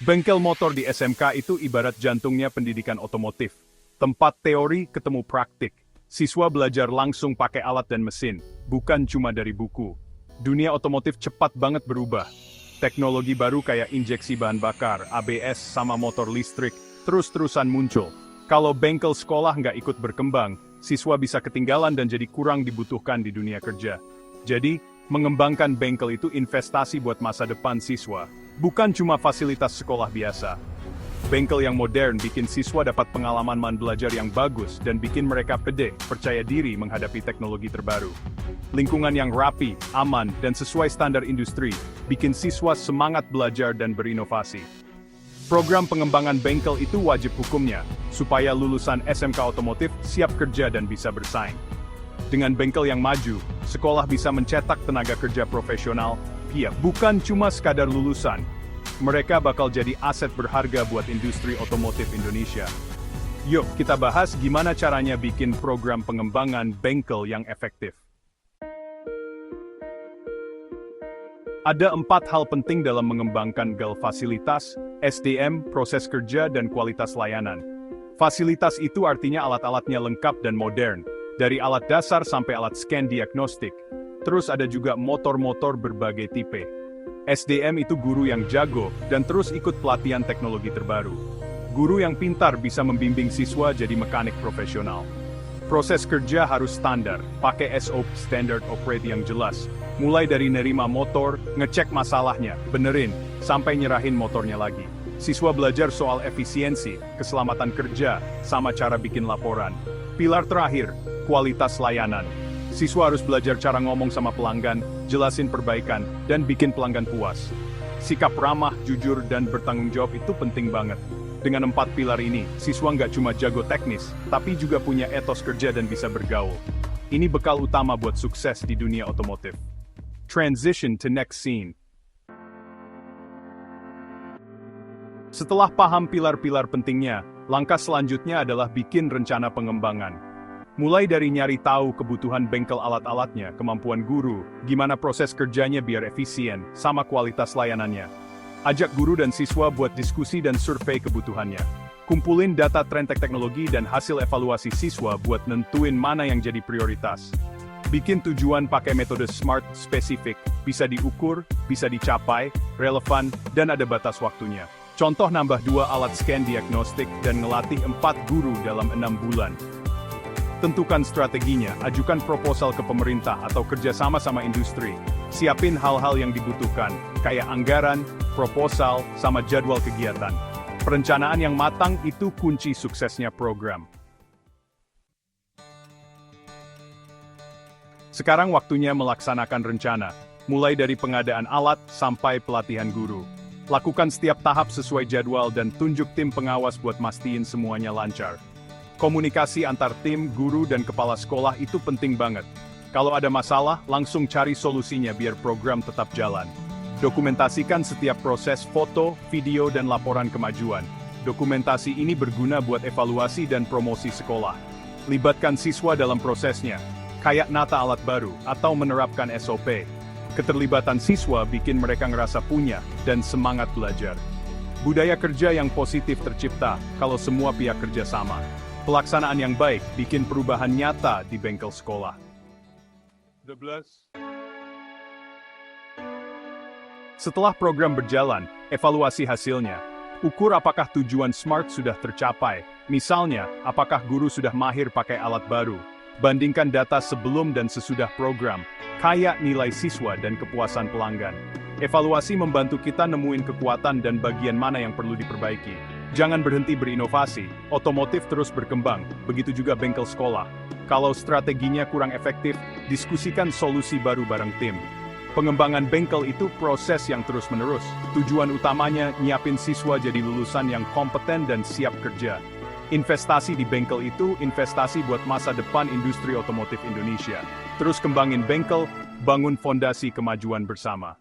Bengkel motor di SMK itu ibarat jantungnya pendidikan otomotif. Tempat teori ketemu praktik. Siswa belajar langsung pakai alat dan mesin, bukan cuma dari buku. Dunia otomotif cepat banget berubah. Teknologi baru kayak injeksi bahan bakar, ABS, sama motor listrik, terus-terusan muncul. Kalau bengkel sekolah nggak ikut berkembang, siswa bisa ketinggalan dan jadi kurang dibutuhkan di dunia kerja. Jadi, mengembangkan bengkel itu investasi buat masa depan siswa, bukan cuma fasilitas sekolah biasa. Bengkel yang modern bikin siswa dapat pengalaman belajar yang bagus dan bikin mereka pede, percaya diri menghadapi teknologi terbaru. Lingkungan yang rapi, aman, dan sesuai standar industri, bikin siswa semangat belajar dan berinovasi. Program pengembangan bengkel itu wajib hukumnya, supaya lulusan SMK otomotif siap kerja dan bisa bersaing. Dengan bengkel yang maju, sekolah bisa mencetak tenaga kerja profesional, bukan cuma sekadar lulusan. Mereka bakal jadi aset berharga buat industri otomotif Indonesia. Yuk, kita bahas gimana caranya bikin program pengembangan bengkel yang efektif. Ada 4 hal penting dalam mengembangkan bengkel: fasilitas, SDM, proses kerja, dan kualitas layanan. Fasilitas itu artinya alat-alatnya lengkap dan modern, dari alat dasar sampai alat scan diagnostik. Terus ada juga motor-motor berbagai tipe. SDM itu guru yang jago dan terus ikut pelatihan teknologi terbaru. Guru yang pintar bisa membimbing siswa jadi mekanik profesional. Proses kerja harus standar, pakai SOP, Standard Operate yang jelas. Mulai dari nerima motor, ngecek masalahnya, benerin, sampai nyerahin motornya lagi. Siswa belajar soal efisiensi, keselamatan kerja, sama cara bikin laporan. Pilar terakhir, kualitas layanan. Siswa harus belajar cara ngomong sama pelanggan, jelasin perbaikan, dan bikin pelanggan puas. Sikap ramah, jujur, dan bertanggung jawab itu penting banget. Dengan 4 pilar ini, siswa nggak cuma jago teknis, tapi juga punya etos kerja dan bisa bergaul. Ini bekal utama buat sukses di dunia otomotif. Transition to next scene. Setelah paham pilar-pilar pentingnya, langkah selanjutnya adalah bikin rencana pengembangan. Mulai dari nyari tahu kebutuhan bengkel alat-alatnya, kemampuan guru, gimana proses kerjanya biar efisien, sama kualitas layanannya. Ajak guru dan siswa buat diskusi dan survei kebutuhannya. Kumpulin data tren teknologi dan hasil evaluasi siswa buat nentuin mana yang jadi prioritas. Bikin tujuan pakai metode SMART spesifik, bisa diukur, bisa dicapai, relevan, dan ada batas waktunya. Contoh nambah 2 alat scan diagnostik dan ngelatih 4 guru dalam 6 bulan. Tentukan strateginya, ajukan proposal ke pemerintah atau kerjasama sama industri. Siapin hal-hal yang dibutuhkan, kayak anggaran, proposal, sama jadwal kegiatan. Perencanaan yang matang itu kunci suksesnya program. Sekarang waktunya melaksanakan rencana, mulai dari pengadaan alat sampai pelatihan guru. Lakukan setiap tahap sesuai jadwal dan tunjuk tim pengawas buat mastiin semuanya lancar. Komunikasi antar tim, guru, dan kepala sekolah itu penting banget. Kalau ada masalah, langsung cari solusinya biar program tetap jalan. Dokumentasikan setiap proses, foto, video, dan laporan kemajuan. Dokumentasi ini berguna buat evaluasi dan promosi sekolah. Libatkan siswa dalam prosesnya, kayak nata alat baru, atau menerapkan SOP. Keterlibatan siswa bikin mereka ngerasa punya, dan semangat belajar. Budaya kerja yang positif tercipta kalau semua pihak kerja sama. Pelaksanaan yang baik bikin perubahan nyata di bengkel sekolah. Setelah program berjalan, evaluasi hasilnya. Ukur apakah tujuan SMART sudah tercapai. Misalnya, apakah guru sudah mahir pakai alat baru. Bandingkan data sebelum dan sesudah program, kayak nilai siswa dan kepuasan pelanggan. Evaluasi membantu kita nemuin kekuatan dan bagian mana yang perlu diperbaiki. Jangan berhenti berinovasi, otomotif terus berkembang, begitu juga bengkel sekolah. Kalau strateginya kurang efektif, diskusikan solusi baru bareng tim. Pengembangan bengkel itu proses yang terus-menerus. Tujuan utamanya nyiapin siswa jadi lulusan yang kompeten dan siap kerja. Investasi di bengkel itu investasi buat masa depan industri otomotif Indonesia. Terus kembangin bengkel, bangun fondasi kemajuan bersama.